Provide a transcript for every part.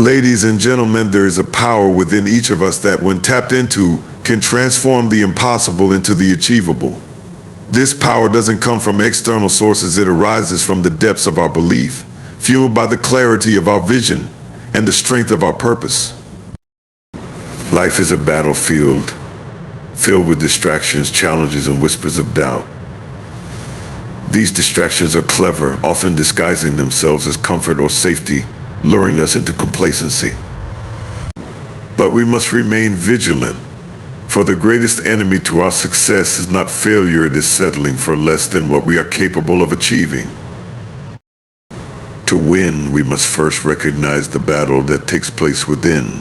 Ladies and gentlemen, there is a power within each of us that, when tapped into, can transform the impossible into the achievable. This power doesn't come from external sources, it arises from the depths of our belief, fueled by the clarity of our vision and the strength of our purpose. Life is a battlefield filled with distractions, challenges, and whispers of doubt. These distractions are clever, often disguising themselves as comfort or safety, luring us into complacency. But we must remain vigilant, for the greatest enemy to our success is not failure, it is settling for less than what we are capable of achieving. To win, we must first recognize the battle that takes place within.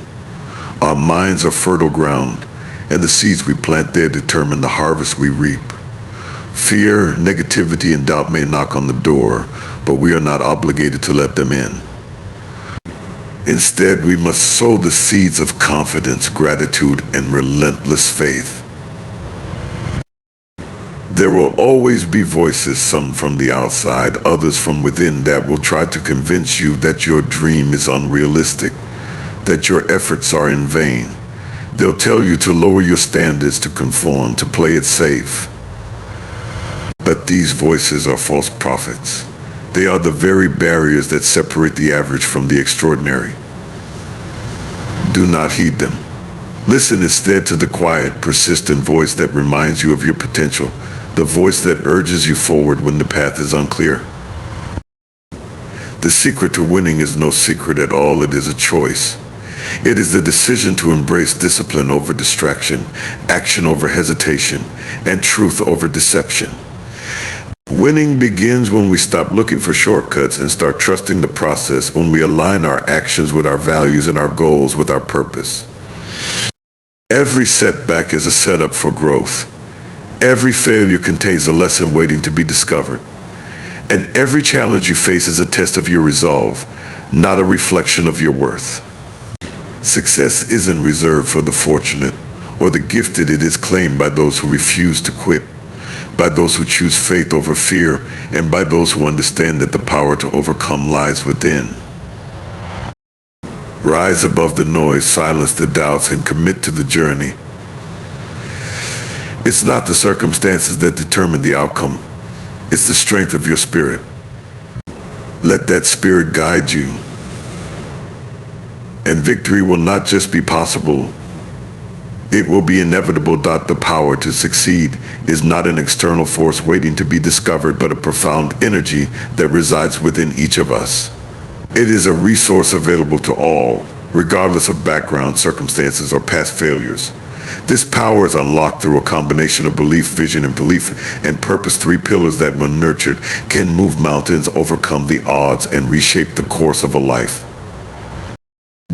Our minds are fertile ground, and the seeds we plant there determine the harvest we reap. Fear, negativity, and doubt may knock on the door, but we are not obligated to let them in. Instead, we must sow the seeds of confidence, gratitude, and relentless faith. There will always be voices, some from the outside, others from within, that will try to convince you that your dream is unrealistic, that your efforts are in vain. They'll tell you to lower your standards, to conform, to play it safe. But these voices are false prophets. They are the very barriers that separate the average from the extraordinary. Do not heed them. Listen instead to the quiet, persistent voice that reminds you of your potential, the voice that urges you forward when the path is unclear. The secret to winning is no secret at all, it is a choice. It is the decision to embrace discipline over distraction, action over hesitation, and truth over deception. Winning begins when we stop looking for shortcuts and start trusting the process, when we align our actions with our values and our goals with our purpose. Every setback is a setup for growth. Every failure contains a lesson waiting to be discovered. And every challenge you face is a test of your resolve, not a reflection of your worth. Success isn't reserved for the fortunate or the gifted. It is claimed by those who refuse to quit, by those who choose faith over fear, and by those who understand that the power to overcome lies within. Rise above the noise, silence the doubts, and commit to the journey. It's not the circumstances that determine the outcome. It's the strength of your spirit. Let that spirit guide you. And victory will not just be possible, it will be inevitable. The power to succeed is not an external force waiting to be discovered, but a profound energy that resides within each of us. It is a resource available to all, regardless of background, circumstances, or past failures. This power is unlocked through a combination of belief, vision, and purpose, three pillars that, when nurtured, can move mountains, overcome the odds, and reshape the course of a life.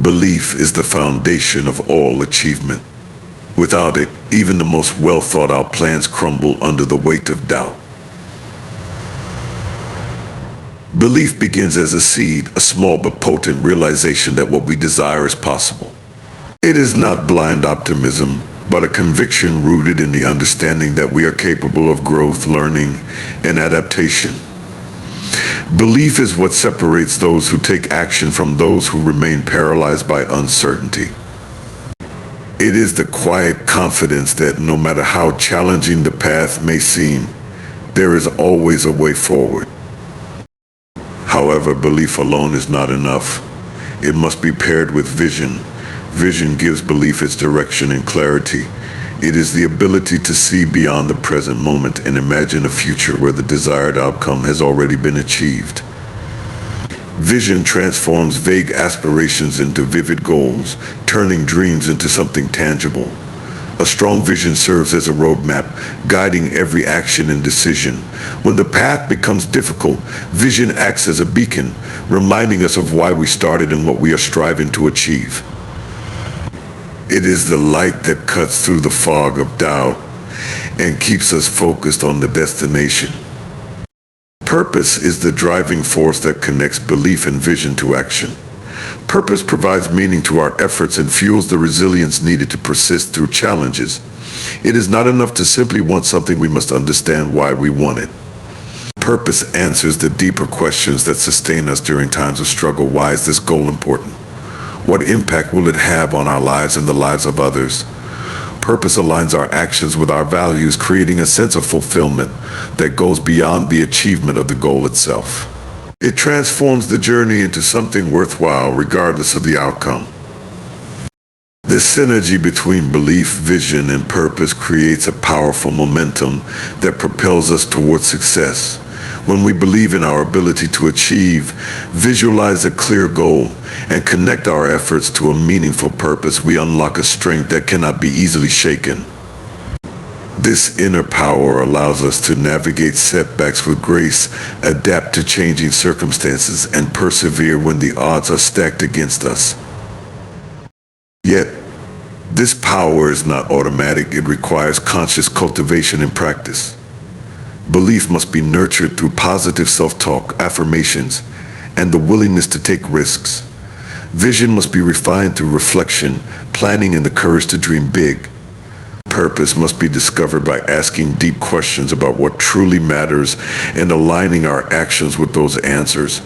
Belief is the foundation of all achievement. Without it, even the most well-thought-out plans crumble under the weight of doubt. Belief begins as a seed, a small but potent realization that what we desire is possible. It is not blind optimism, but a conviction rooted in the understanding that we are capable of growth, learning, and adaptation. Belief is what separates those who take action from those who remain paralyzed by uncertainty. It is the quiet confidence that no matter how challenging the path may seem, there is always a way forward. However, belief alone is not enough. It must be paired with vision. Vision gives belief its direction and clarity. It is the ability to see beyond the present moment and imagine a future where the desired outcome has already been achieved. Vision transforms vague aspirations into vivid goals, turning dreams into something tangible. A strong vision serves as a roadmap, guiding every action and decision. When the path becomes difficult, vision acts as a beacon, reminding us of why we started and what we are striving to achieve. It is the light that cuts through the fog of doubt and keeps us focused on the destination. Purpose is the driving force that connects belief and vision to action. Purpose provides meaning to our efforts and fuels the resilience needed to persist through challenges. It is not enough to simply want something, we must understand why we want it. Purpose answers the deeper questions that sustain us during times of struggle. Why is this goal important? What impact will it have on our lives and the lives of others? Purpose aligns our actions with our values, creating a sense of fulfillment that goes beyond the achievement of the goal itself. It transforms the journey into something worthwhile, regardless of the outcome. This synergy between belief, vision, and purpose creates a powerful momentum that propels us towards success. When we believe in our ability to achieve, visualize a clear goal, and connect our efforts to a meaningful purpose, we unlock a strength that cannot be easily shaken. This inner power allows us to navigate setbacks with grace, adapt to changing circumstances, and persevere when the odds are stacked against us. Yet, this power is not automatic. It requires conscious cultivation and practice. Belief must be nurtured through positive self-talk, affirmations, and the willingness to take risks. Vision must be refined through reflection, planning, and the courage to dream big. Purpose must be discovered by asking deep questions about what truly matters and aligning our actions with those answers.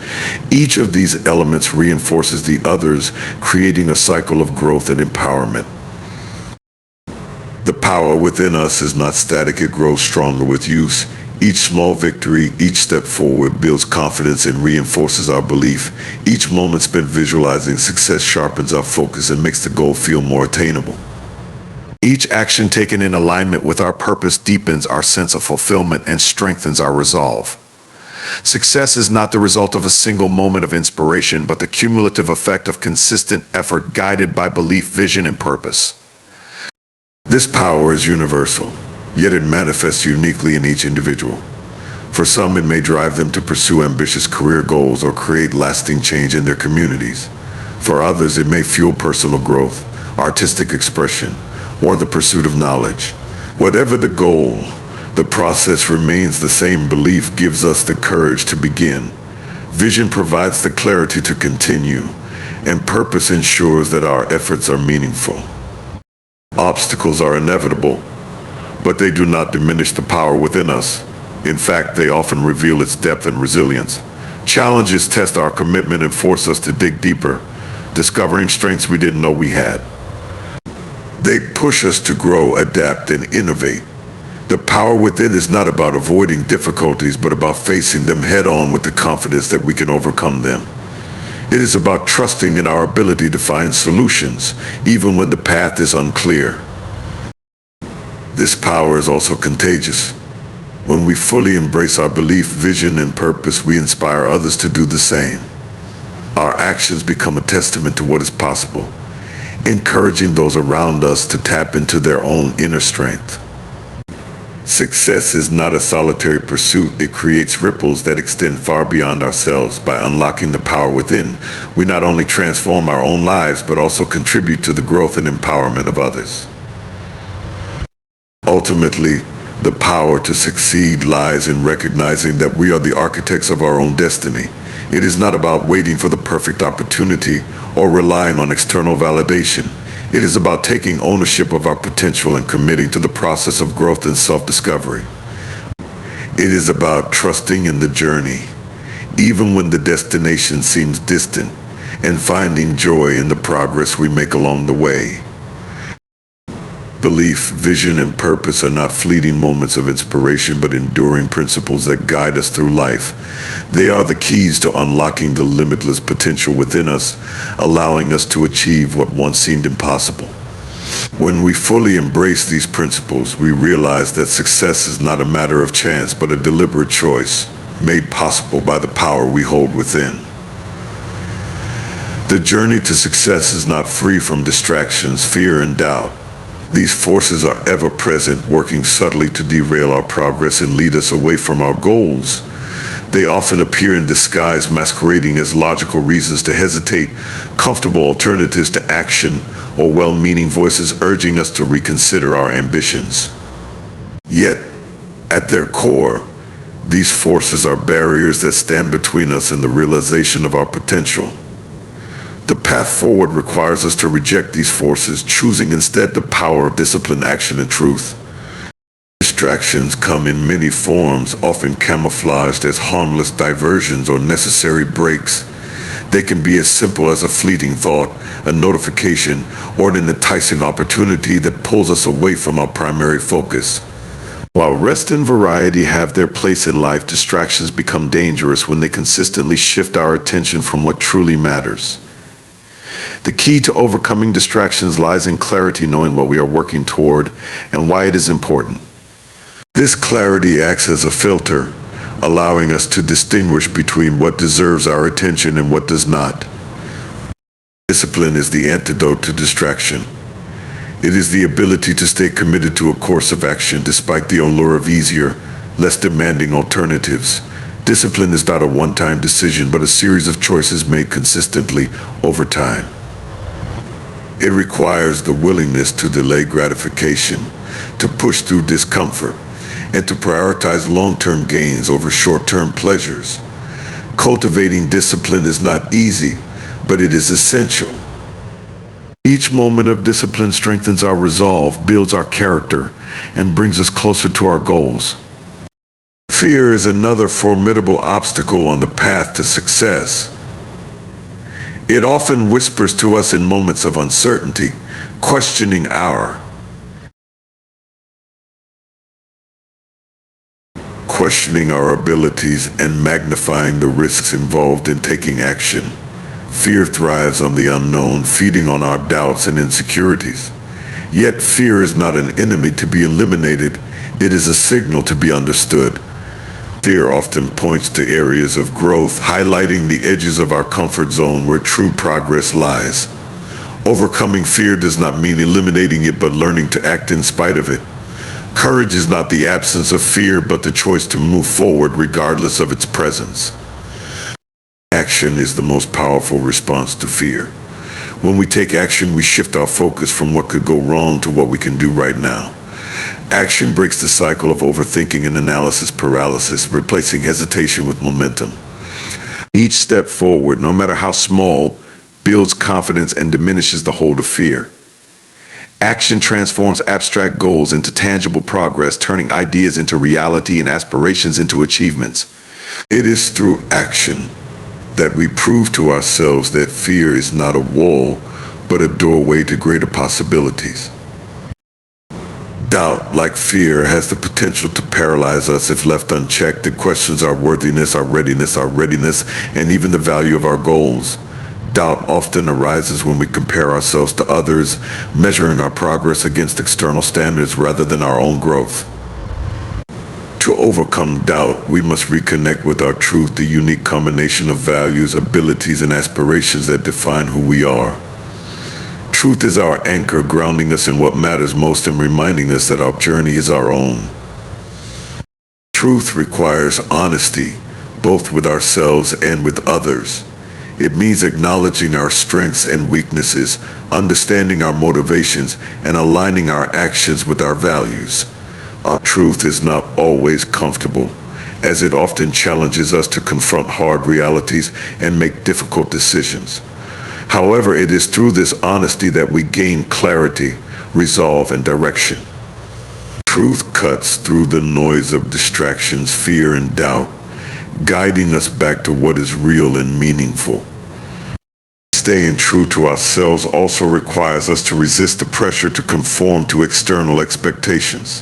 Each of these elements reinforces the others, creating a cycle of growth and empowerment. The power within us is not static, it grows stronger with use. Each small victory, each step forward builds confidence and reinforces our belief. Each moment spent visualizing success sharpens our focus and makes the goal feel more attainable. Each action taken in alignment with our purpose deepens our sense of fulfillment and strengthens our resolve. Success is not the result of a single moment of inspiration, but the cumulative effect of consistent effort guided by belief, vision, and purpose. This power is universal, yet it manifests uniquely in each individual. For some, it may drive them to pursue ambitious career goals or create lasting change in their communities. For others, it may fuel personal growth, artistic expression, or the pursuit of knowledge. Whatever the goal, the process remains the same. Belief gives us the courage to begin. Vision provides the clarity to continue, and purpose ensures that our efforts are meaningful. Obstacles are inevitable, but they do not diminish the power within us. In fact, they often reveal its depth and resilience. Challenges test our commitment and force us to dig deeper, discovering strengths we didn't know we had. They push us to grow, adapt, and innovate. The power within is not about avoiding difficulties, but about facing them head-on with the confidence that we can overcome them. It is about trusting in our ability to find solutions, even when the path is unclear. This power is also contagious. When we fully embrace our belief, vision, and purpose, we inspire others to do the same. Our actions become a testament to what is possible, encouraging those around us to tap into their own inner strength. Success is not a solitary pursuit. It creates ripples that extend far beyond ourselves. By unlocking the power within, we not only transform our own lives, but also contribute to the growth and empowerment of others. Ultimately, the power to succeed lies in recognizing that we are the architects of our own destiny. It is not about waiting for the perfect opportunity or relying on external validation. It is about taking ownership of our potential and committing to the process of growth and self-discovery. It is about trusting in the journey, even when the destination seems distant, and finding joy in the progress we make along the way. Belief, vision, and purpose are not fleeting moments of inspiration, but enduring principles that guide us through life. They are the keys to unlocking the limitless potential within us, allowing us to achieve what once seemed impossible. When we fully embrace these principles, we realize that success is not a matter of chance, but a deliberate choice, made possible by the power we hold within. The journey to success is not free from distractions, fear, and doubt. These forces are ever present, working subtly to derail our progress and lead us away from our goals. They often appear in disguise, masquerading as logical reasons to hesitate, comfortable alternatives to action, or well-meaning voices urging us to reconsider our ambitions. Yet, at their core, these forces are barriers that stand between us and the realization of our potential. The path forward requires us to reject these forces, choosing instead the power of discipline, action, and truth. Distractions come in many forms, often camouflaged as harmless diversions or necessary breaks. They can be as simple as a fleeting thought, a notification, or an enticing opportunity that pulls us away from our primary focus. While rest and variety have their place in life, distractions become dangerous when they consistently shift our attention from what truly matters. The key to overcoming distractions lies in clarity, knowing what we are working toward and why it is important. This clarity acts as a filter, allowing us to distinguish between what deserves our attention and what does not. Discipline is the antidote to distraction. It is the ability to stay committed to a course of action despite the allure of easier, less demanding alternatives. Discipline is not a one-time decision, but a series of choices made consistently over time. It requires the willingness to delay gratification, to push through discomfort, and to prioritize long-term gains over short-term pleasures. Cultivating discipline is not easy, but it is essential. Each moment of discipline strengthens our resolve, builds our character, and brings us closer to our goals. Fear is another formidable obstacle on the path to success. It often whispers to us in moments of uncertainty, questioning our abilities and magnifying the risks involved in taking action. Fear thrives on the unknown, feeding on our doubts and insecurities. Yet fear is not an enemy to be eliminated, it is a signal to be understood. Fear often points to areas of growth, highlighting the edges of our comfort zone where true progress lies. Overcoming fear does not mean eliminating it, but learning to act in spite of it. Courage is not the absence of fear, but the choice to move forward regardless of its presence. Action is the most powerful response to fear. When we take action, we shift our focus from what could go wrong to what we can do right now. Action breaks the cycle of overthinking and analysis paralysis, replacing hesitation with momentum. Each step forward, no matter how small, builds confidence and diminishes the hold of fear. Action transforms abstract goals into tangible progress, turning ideas into reality and aspirations into achievements. It is through action that we prove to ourselves that fear is not a wall, but a doorway to greater possibilities. Doubt, like fear, has the potential to paralyze us if left unchecked. It questions our worthiness, our readiness, and even the value of our goals. Doubt often arises when we compare ourselves to others, measuring our progress against external standards rather than our own growth. To overcome doubt, we must reconnect with our truth, the unique combination of values, abilities, and aspirations that define who we are. Truth is our anchor, grounding us in what matters most and reminding us that our journey is our own. Truth requires honesty, both with ourselves and with others. It means acknowledging our strengths and weaknesses, understanding our motivations, and aligning our actions with our values. Our truth is not always comfortable, as it often challenges us to confront hard realities and make difficult decisions. However, it is through this honesty that we gain clarity, resolve, and direction. Truth cuts through the noise of distractions, fear, and doubt, guiding us back to what is real and meaningful. Staying true to ourselves also requires us to resist the pressure to conform to external expectations.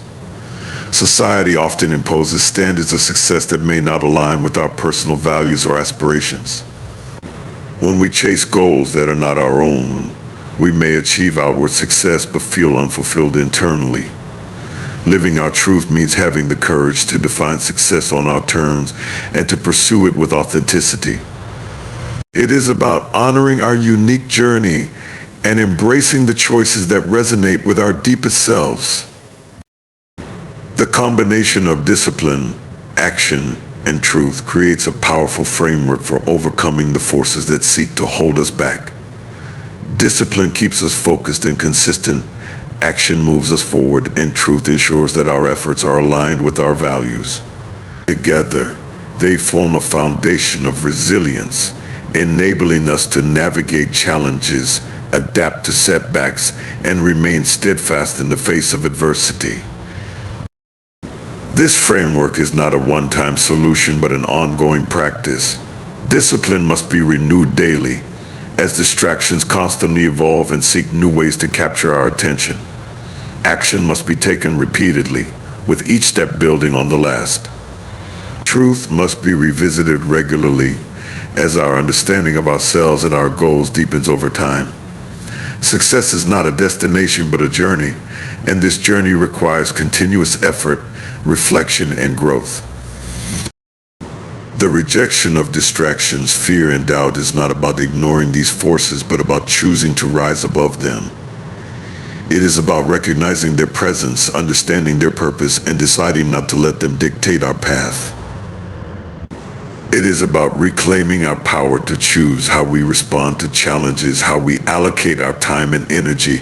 Society often imposes standards of success that may not align with our personal values or aspirations. When we chase goals that are not our own, we may achieve outward success but feel unfulfilled internally. Living our truth means having the courage to define success on our terms and to pursue it with authenticity. It is about honoring our unique journey and embracing the choices that resonate with our deepest selves. The combination of discipline, action, and truth creates a powerful framework for overcoming the forces that seek to hold us back. Discipline keeps us focused and consistent, action moves us forward, and truth ensures that our efforts are aligned with our values. Together, they form a foundation of resilience, enabling us to navigate challenges, adapt to setbacks, and remain steadfast in the face of adversity. This framework is not a one-time solution, but an ongoing practice, Discipline must be renewed daily, as distractions constantly evolve and seek new ways to capture our attention. Action must be taken repeatedly, with each step building on the last. Truth must be revisited regularly, as our understanding of ourselves and our goals deepens over time. Success is not a destination but a journey, and this journey requires continuous effort, reflection, and growth. The rejection of distractions, fear, and doubt is not about ignoring these forces, but about choosing to rise above them. It is about recognizing their presence, understanding their purpose, and deciding not to let them dictate our path. It is about reclaiming our power to choose how we respond to challenges, how we allocate our time and energy,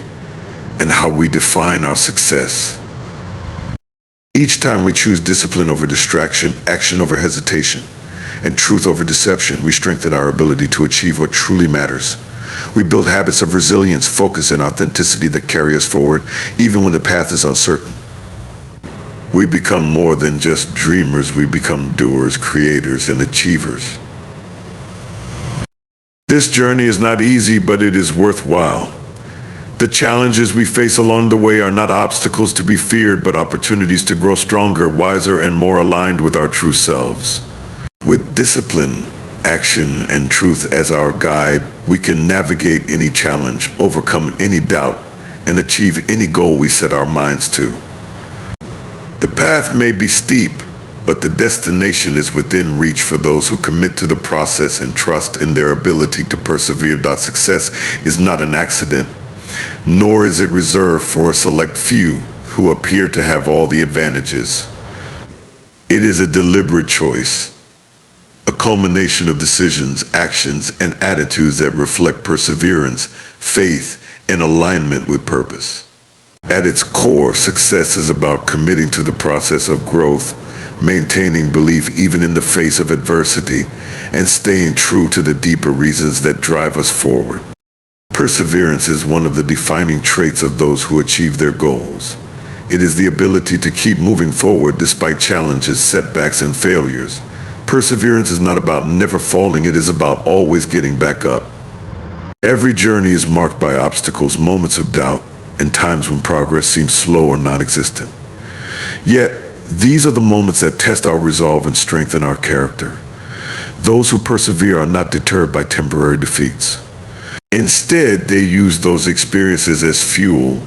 and how we define our success. Each time we choose discipline over distraction, action over hesitation, and truth over deception, we strengthen our ability to achieve what truly matters. We build habits of resilience, focus, and authenticity that carry us forward, even when the path is uncertain. We become more than just dreamers, we become doers, creators, and achievers. This journey is not easy, but it is worthwhile. The challenges we face along the way are not obstacles to be feared, but opportunities to grow stronger, wiser, and more aligned with our true selves. With discipline, action, and truth as our guide, we can navigate any challenge, overcome any doubt, and achieve any goal we set our minds to. The path may be steep, but the destination is within reach for those who commit to the process and trust in their ability to persevere. Success is not an accident, nor is it reserved for a select few who appear to have all the advantages. It is a deliberate choice, a culmination of decisions, actions, and attitudes that reflect perseverance, faith, and alignment with purpose. At its core, success is about committing to the process of growth, maintaining belief even in the face of adversity, and staying true to the deeper reasons that drive us forward. Perseverance is one of the defining traits of those who achieve their goals. It is the ability to keep moving forward despite challenges, setbacks, and failures. Perseverance is not about never falling, it is about always getting back up. Every journey is marked by obstacles, moments of doubt, and times when progress seems slow or non-existent. Yet, these are the moments that test our resolve and strengthen our character. Those who persevere are not deterred by temporary defeats. Instead, they use those experiences as fuel,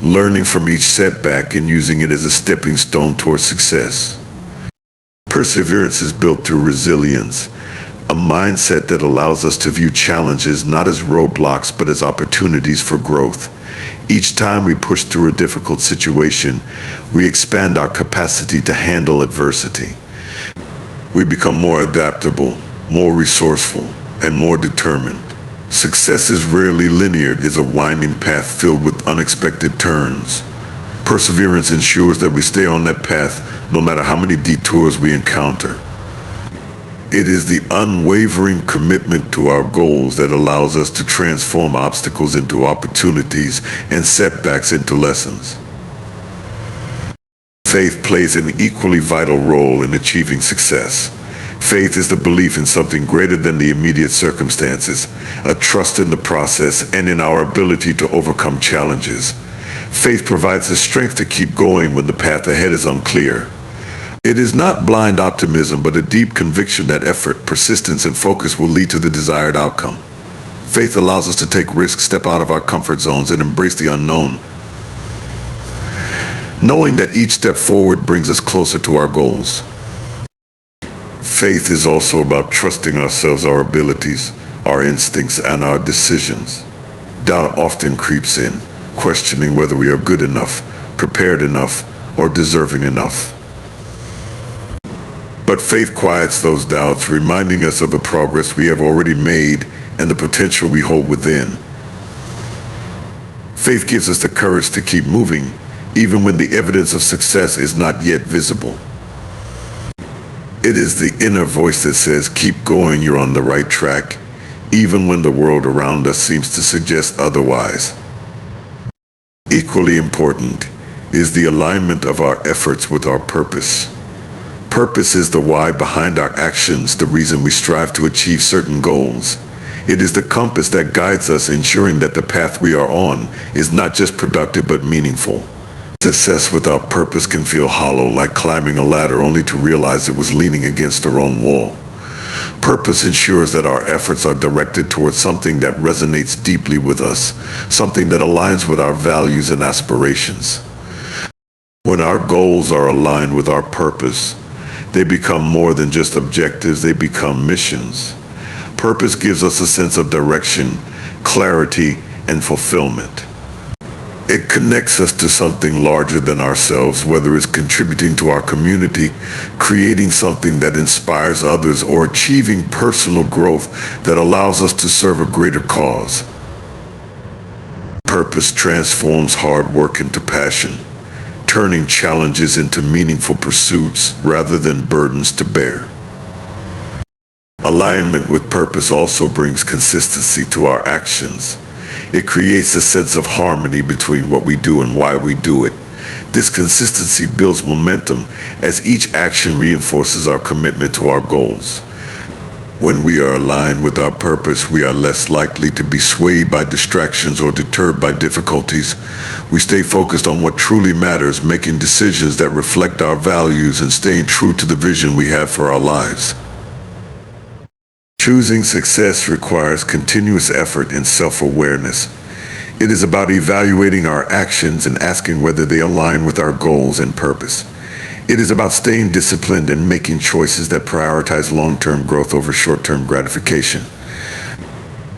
learning from each setback and using it as a stepping stone towards success. Perseverance is built through resilience, a mindset that allows us to view challenges not as roadblocks but as opportunities for growth. Each time we push through a difficult situation, we expand our capacity to handle adversity. We become more adaptable, more resourceful, and more determined. Success is rarely linear. It is a winding path filled with unexpected turns. Perseverance ensures that we stay on that path no matter how many detours we encounter. It is the unwavering commitment to our goals that allows us to transform obstacles into opportunities and setbacks into lessons. Faith plays an equally vital role in achieving success. Faith is the belief in something greater than the immediate circumstances, a trust in the process and in our ability to overcome challenges. Faith provides the strength to keep going when the path ahead is unclear. It is not blind optimism, but a deep conviction that effort, persistence, and focus will lead to the desired outcome. Faith allows us to take risks, step out of our comfort zones, and embrace the unknown, knowing that each step forward brings us closer to our goals. Faith is also about trusting ourselves, our abilities, our instincts, and our decisions. Doubt often creeps in, questioning whether we are good enough, prepared enough, or deserving enough. But faith quiets those doubts, reminding us of the progress we have already made and the potential we hold within. Faith gives us the courage to keep moving, even when the evidence of success is not yet visible. It is the inner voice that says, keep going, you're on the right track, even when the world around us seems to suggest otherwise. Equally important is the alignment of our efforts with our purpose. Purpose is the why behind our actions, the reason we strive to achieve certain goals. It is the compass that guides us, ensuring that the path we are on is not just productive but meaningful. Success without purpose can feel hollow, like climbing a ladder only to realize it was leaning against the wrong wall. Purpose ensures that our efforts are directed towards something that resonates deeply with us, something that aligns with our values and aspirations. When our goals are aligned with our purpose, they become more than just objectives, they become missions. Purpose gives us a sense of direction, clarity, and fulfillment. It connects us to something larger than ourselves, whether it's contributing to our community, creating something that inspires others, or achieving personal growth that allows us to serve a greater cause. Purpose transforms hard work into passion, turning challenges into meaningful pursuits rather than burdens to bear. Alignment with purpose also brings consistency to our actions. It creates a sense of harmony between what we do and why we do it. This consistency builds momentum as each action reinforces our commitment to our goals. When we are aligned with our purpose, we are less likely to be swayed by distractions or deterred by difficulties. We stay focused on what truly matters, making decisions that reflect our values and staying true to the vision we have for our lives. Choosing success requires continuous effort and self-awareness. It is about evaluating our actions and asking whether they align with our goals and purpose. It is about staying disciplined and making choices that prioritize long-term growth over short-term gratification.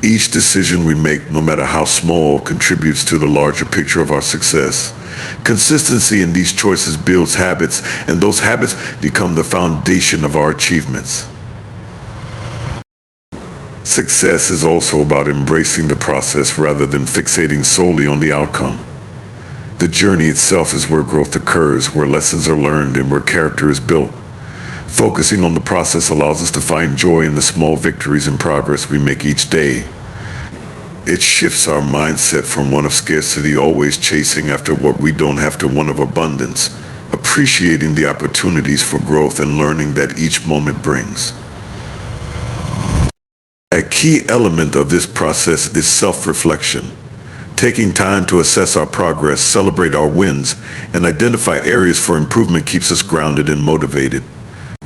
Each decision we make, no matter how small, contributes to the larger picture of our success. Consistency in these choices builds habits, and those habits become the foundation of our achievements. Success is also about embracing the process rather than fixating solely on the outcome. The journey itself is where growth occurs, where lessons are learned, and where character is built. Focusing on the process allows us to find joy in the small victories and progress we make each day. It shifts our mindset from one of scarcity, always chasing after what we don't have, to one of abundance, appreciating the opportunities for growth and learning that each moment brings. A key element of this process is self-reflection. Taking time to assess our progress, celebrate our wins, and identify areas for improvement keeps us grounded and motivated.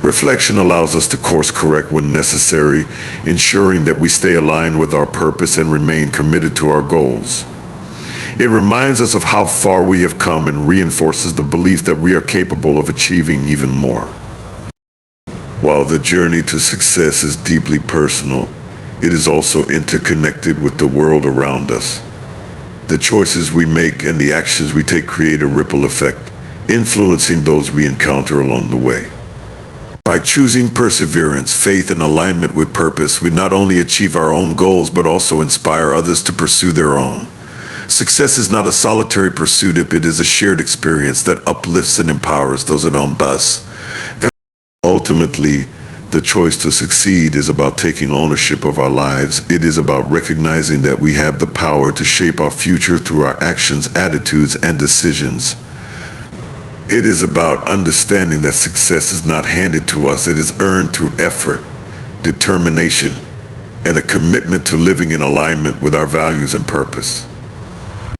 Reflection allows us to course correct when necessary, ensuring that we stay aligned with our purpose and remain committed to our goals. It reminds us of how far we have come and reinforces the belief that we are capable of achieving even more. While the journey to success is deeply personal, it is also interconnected with the world around us. The choices we make and the actions we take create a ripple effect, influencing those we encounter along the way. By choosing perseverance, faith, and alignment with purpose, we not only achieve our own goals but also inspire others to pursue their own. Success is not a solitary pursuit, it is a shared experience that uplifts and empowers those around us. Ultimately, the choice to succeed is about taking ownership of our lives. It is about recognizing that we have the power to shape our future through our actions, attitudes, and decisions. It is about understanding that success is not handed to us. It is earned through effort, determination, and a commitment to living in alignment with our values and purpose.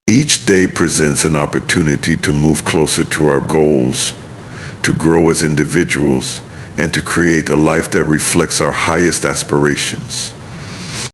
Each day presents an opportunity to move closer to our goals, to grow as individuals, and to create a life that reflects our highest aspirations.